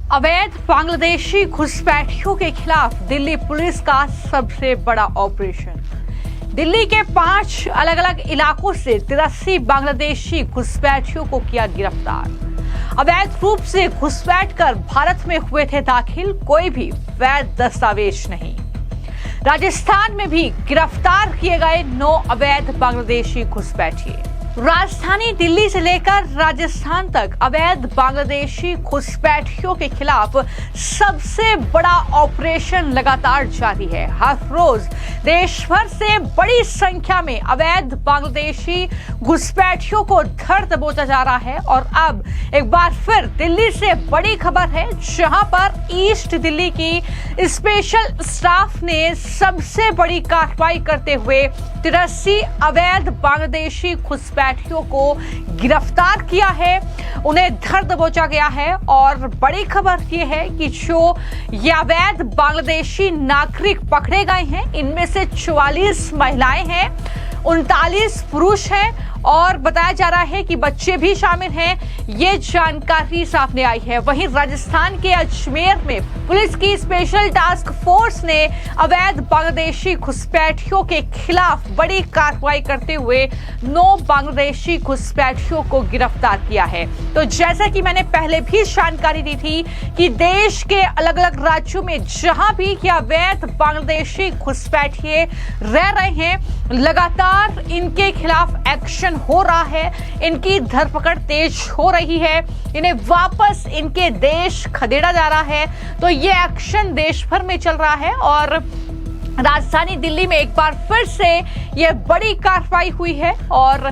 अवैध बांग्लादेशी घुसपैठियों के खिलाफ दिल्ली पुलिस का सबसे बड़ा ऑपरेशन। दिल्ली के 5 अलग अलग इलाकों से 83 बांग्लादेशी घुसपैठियों को किया गिरफ्तार। अवैध रूप से घुसपैठ कर भारत में हुए थे दाखिल, कोई भी वैध दस्तावेज नहीं। राजस्थान में भी गिरफ्तार किए गए 9 अवैध बांग्लादेशी घुसपैठिए। राजधानी दिल्ली से लेकर राजस्थान तक अवैध बांग्लादेशी घुसपैठियों के खिलाफ सबसे बड़ा ऑपरेशन लगातार जारी है। हर रोज देश भर से बड़ी संख्या में अवैध बांग्लादेशी घुसपैठियों को धर दबोचा जा रहा है। और अब एक बार फिर दिल्ली से बड़ी खबर है, जहां पर ईस्ट दिल्ली की स्पेशल स्टाफ ने सबसे बड़ी कार्रवाई करते हुए 83 अवैध बांग्लादेशी घुसपैठियों को गिरफ्तार किया है, उन्हें धर दबोचा गया है। और बड़ी खबर यह है कि जो ये अवैध बांग्लादेशी नागरिक पकड़े गए हैं, इनमें से 44 महिलाएं हैं, 39 पुरुष हैं और बताया जा रहा है कि बच्चे भी शामिल हैं। ये जानकारी सामने आई है। वहीं राजस्थान के अजमेर में पुलिस की स्पेशल टास्क फोर्स ने अवैध बांग्लादेशी घुसपैठियों के खिलाफ बड़ी कार्रवाई करते हुए 9 बांग्लादेशी घुसपैठियों को गिरफ्तार किया है। तो जैसा कि मैंने पहले भी जानकारी दी थी कि देश के अलग अलग राज्यों में जहां भी ये अवैध बांग्लादेशी घुसपैठिए रह रहे हैं, लगातार इनके खिलाफ एक्शन हो रहा है, इनकी धरपकड़ तेज हो रही है, इन्हें वापस इनके देश खदेड़ा जा रहा है। तो ये एक्शन देश भर में चल रहा है और राजधानी दिल्ली में एक बार फिर से ये बड़ी कार्रवाई हुई है। और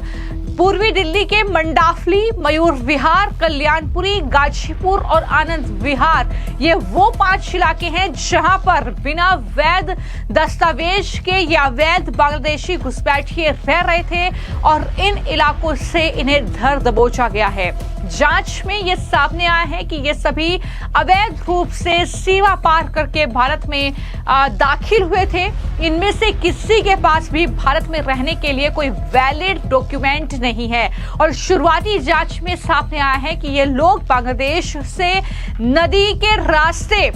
पूर्वी दिल्ली के मंडाफली, मयूर विहार, कल्याणपुरी, गाजीपुर और आनंद विहार, ये वो 5 इलाके हैं जहां पर बिना वैध दस्तावेज के या अवैध बांग्लादेशी घुसपैठिए रह रहे थे और इन इलाकों से इन्हें धर दबोचा गया है। जांच में ये सामने आया है कि ये सभी अवैध रूप से सीमा पार करके भारत में दाखिल हुए थे। इनमें से किसी के पास भी भारत में रहने के लिए कोई वैलिड डॉक्यूमेंट नहीं है। और शुरुआती जांच में सामने आया है कि ये लोग बांग्लादेश से नदी के रास्ते,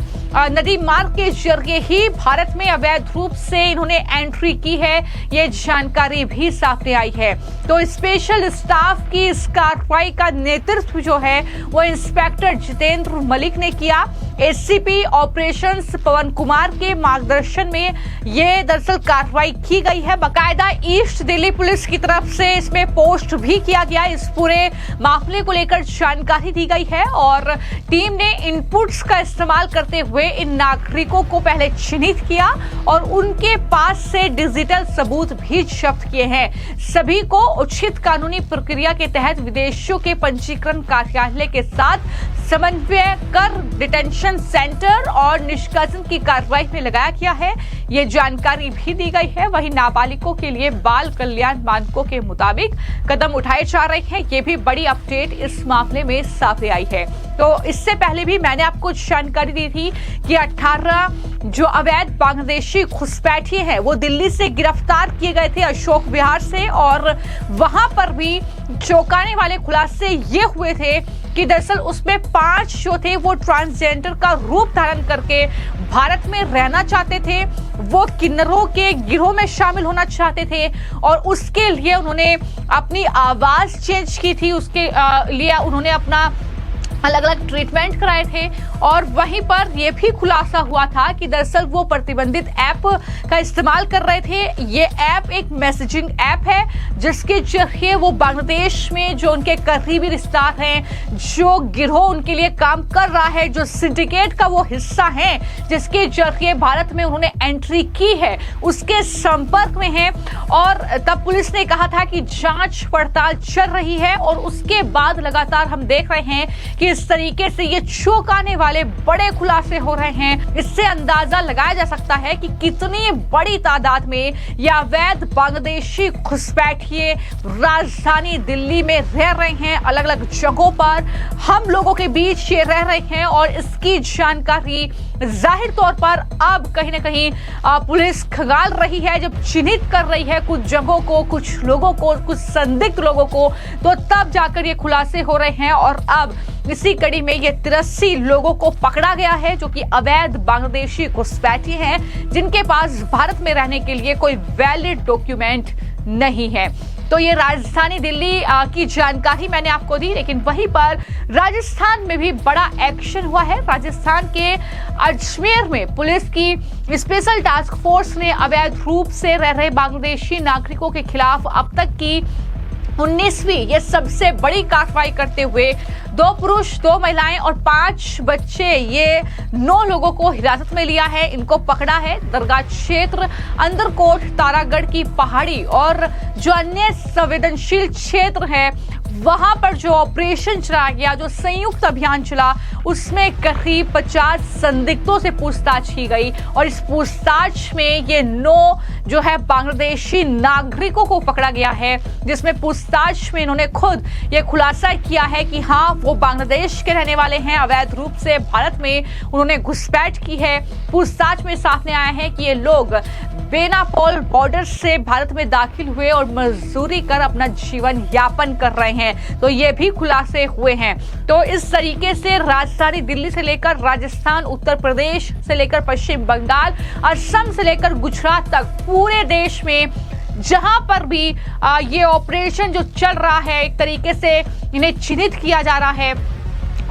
नदी मार्ग के जरिए ही भारत में अवैध रूप से इन्होंने एंट्री की है, ये जानकारी भी सामने आई है। तो स्पेशल स्टाफ की इस कार्रवाई का नेतृत्व जो है वो इंस्पेक्टर जितेंद्र मलिक ने किया। एससीपी ऑपरेशंस पवन कुमार के मार्गदर्शन में ये दरअसल कार्रवाई की गई है। बाकायदा ईस्ट दिल्ली पुलिस की तरफ से इसमें पोस्ट भी किया गया। इस पूरे मामले को लेकर जानकारी दी गई है और टीम ने इनपुट्स का इस्तेमाल करते हुए इन नागरिकों को पहले चिन्हित किया और उनके पास से डिजिटल सबूत भी जब्त किए हैं। सभी को उचित कानूनी प्रक्रिया के तहत विदेशियों के पंजीकरण कार्यालय के साथ समन्वय कर डिटेंशन सेंटर और निष्कासन की कार्रवाई में लगाया गया है, ये जानकारी भी दी गई है। वहीं नाबालिगों के लिए बाल कल्याण मानकों के मुताबिक कदम उठाए जा रहे हैं, ये भी बड़ी अपडेट इस मामले में सामने आई है। तो इससे पहले भी मैंने आपको जानकारी दी थी कि 18 जो अवैध बांग्लादेशी घुसपैठिए हैं वो दिल्ली से गिरफ्तार किए गए थे अशोक विहार से। और वहां पर भी चौंकाने वाले खुलासे ये हुए थे कि दरअसल उसमें 5 जो थे वो ट्रांसजेंडर का रूप धारण करके भारत में रहना चाहते थे, वो किन्नरों के गिरोह में शामिल होना चाहते थे और उसके लिए उन्होंने अपनी आवाज चेंज की थी, उसके लिए उन्होंने अपना अलग अलग ट्रीटमेंट कराए थे। और वहीं पर यह भी खुलासा हुआ था कि दरअसल वो प्रतिबंधित ऐप का इस्तेमाल कर रहे थे। ये ऐप एक मैसेजिंग ऐप है जिसके जरिए वो बांग्लादेश में जो उनके करीबी रिश्तेदार हैं, जो गिरोह उनके लिए काम कर रहा है, जो सिंडिकेट का वो हिस्सा है जिसके जरिए भारत में उन्होंने एंट्री की है, उसके संपर्क में है। और तब पुलिस ने कहा था कि जांच पड़ताल चल रही है और उसके बाद लगातार हम देख रहे हैं कि इस तरीके से ये चौंकाने वाले बड़े खुलासे हो रहे हैं। इससे अंदाजा लगाया जा सकता है कि कितनी बड़ी तादाद में ये अवैध बांग्लादेशी घुसपैठिए राजधानी दिल्ली में रह रहे हैं। अलग अलग जगहों पर हम लोगों के बीच ये रह रहे हैं और इसकी जानकारी जाहिर तौर पर अब कहीं ना कहीं पुलिस खंगाल रही है, जब चिन्हित कर रही है कुछ जगहों को, कुछ लोगों को, कुछ संदिग्ध लोगों को, तो तब जाकर ये खुलासे हो रहे हैं। और अब इसी कड़ी में ये 83 लोगों को पकड़ा गया है जो कि अवैध बांग्लादेशी घुसपैठी हैं, जिनके पास भारत में रहने के लिए कोई वैलिड डॉक्यूमेंट नहीं है। तो ये राजधानी दिल्ली की जानकारी मैंने आपको दी, लेकिन वहीं पर राजस्थान में भी बड़ा एक्शन हुआ है। राजस्थान के अजमेर में पुलिस की स्पेशल टास्क फोर्स ने अवैध रूप से रह रहे बांग्लादेशी नागरिकों के खिलाफ अब तक की 19वीं ये सबसे बड़ी कार्रवाई करते हुए 2 पुरुष 2 महिलाएं और 5 बच्चे ये 9 लोगों को हिरासत में लिया है। इनको पकड़ा है दरगाह क्षेत्र, अंदरकोट, तारागढ़ की पहाड़ी और जो अन्य संवेदनशील क्षेत्र है वहां पर जो ऑपरेशन चलाया गया, जो संयुक्त अभियान चला, उसमें करीब 50 संदिग्धों से पूछताछ की गई और इस पूछताछ में ये 9 जो है बांग्लादेशी नागरिकों को पकड़ा गया है, जिसमें पूछताछ में इन्होंने खुद ये खुलासा किया है कि हाँ वो बांग्लादेश के रहने वाले हैं, अवैध रूप से भारत में उन्होंने घुसपैठ की है। पूछताछ में सामने आया है कि ये लोग बेनापोल बॉर्डर से भारत में दाखिल हुए और मजदूरी कर अपना जीवन यापन कर रहे हैं, तो ये भी खुलासे हुए हैं। तो इस तरीके से राजधानी दिल्ली से लेकर राजस्थान, उत्तर प्रदेश से लेकर पश्चिम बंगाल, असम से लेकर गुजरात तक पूरे देश में जहां पर भी ये ऑपरेशन जो चल रहा है, एक तरीके से इन्हें चिन्हित किया जा रहा है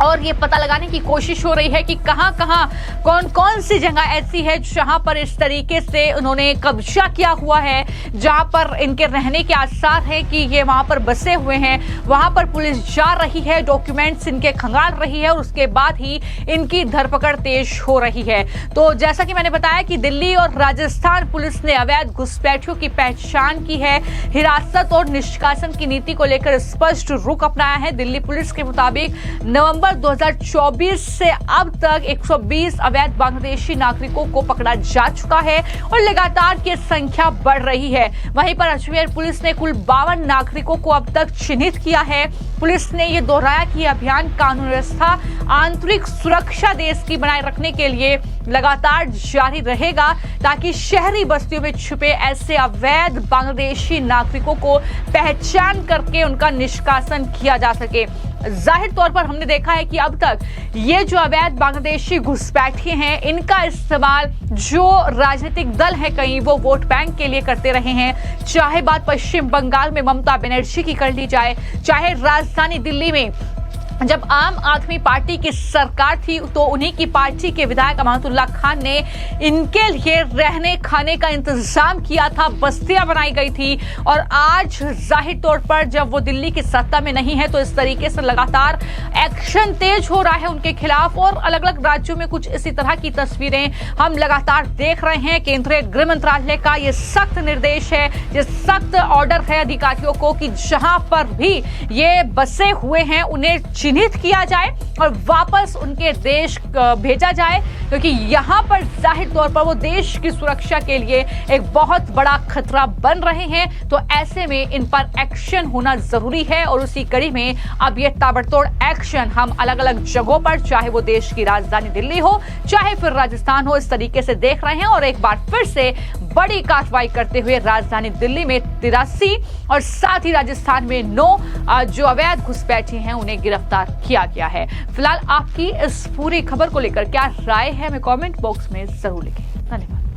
और ये पता लगाने की कोशिश हो रही है कि कहां कहां कौन कौन सी जगह ऐसी है जहां पर इस तरीके से उन्होंने कब्जा किया हुआ है, जहां पर इनके रहने के आसार है कि ये वहां पर बसे हुए हैं। वहां पर पुलिस जा रही है, डॉक्यूमेंट्स इनके खंगाल रही है और उसके बाद ही इनकी धरपकड़ तेज हो रही है। तो जैसा कि मैंने बताया कि दिल्ली और राजस्थान पुलिस ने अवैध घुसपैठियों की पहचान की है, हिरासत और निष्कासन की नीति को लेकर स्पष्ट रुख अपनाया है। दिल्ली पुलिस के मुताबिक नवंबर 2024 से अब तक 120 अवैध बांग्लादेशी नागरिकों को पकड़ा जा चुका है और लगातार की संख्या बढ़ रही है। वहीं पर अजमेर पुलिस ने कुल 52 नागरिकों को अब तक चिन्हित किया है। पुलिस ने यह दोहराया कि अभियान कानून व्यवस्था, आंतरिक सुरक्षा देश की बनाए रखने के लिए लगातार जारी रहेगा ताकि शहरी बस्तियों में छुपे ऐसे अवैध बांग्लादेशी नागरिकों को पहचान करके उनका निष्कासन किया जा सके। जाहिर तौर पर हमने देखा है कि अब तक ये जो अवैध बांग्लादेशी घुसपैठिए हैं, इनका इस्तेमाल जो राजनीतिक दल है कहीं वो वोट बैंक के लिए करते रहे हैं। चाहे बात पश्चिम बंगाल में ममता बनर्जी की कर ली जाए, चाहे राजधानी दिल्ली में जब आम आदमी पार्टी की सरकार थी तो उन्हीं की पार्टी के विधायक अमानतुल्लाह खान ने इनके लिए रहने खाने का इंतजाम किया था, बस्तियां बनाई गई थी। और आज जाहिर तौर पर जब वो दिल्ली की सत्ता में नहीं है तो इस तरीके से लगातार एक्शन तेज हो रहा है उनके खिलाफ और अलग अलग राज्यों में कुछ इसी तरह की तस्वीरें हम लगातार देख रहे हैं। केंद्रीय गृह मंत्रालय का ये सख्त निर्देश है, ये सख्त ऑर्डर है अधिकारियों को कि जहां पर भी ये बसे हुए हैं उन्हें चिन्हित किया जाए और वापस उनके देश भेजा जाए, क्योंकि यहाँ पर जाहिर तौर पर वो देश की सुरक्षा के लिए एक बहुत बड़ा खतरा बन रहे हैं। तो ऐसे में इन पर एक्शन होना जरूरी है और उसी कड़ी में अब ये ताबड़तोड़ एक्शन हम अलग अलग जगहों पर, चाहे वो देश की राजधानी दिल्ली हो चाहे फिर राजस्थान हो, इस तरीके से देख रहे हैं। और एक बार फिर से बड़ी कार्रवाई करते हुए राजधानी दिल्ली में 83 और साथ ही राजस्थान में 9 जो अवैध घुसपैठिए हैं उन्हें गिरफ्तार किया गया है। फिलहाल आपकी इस पूरी खबर को लेकर क्या राय है, हमें कमेंट बॉक्स में जरूर लिखें। धन्यवाद।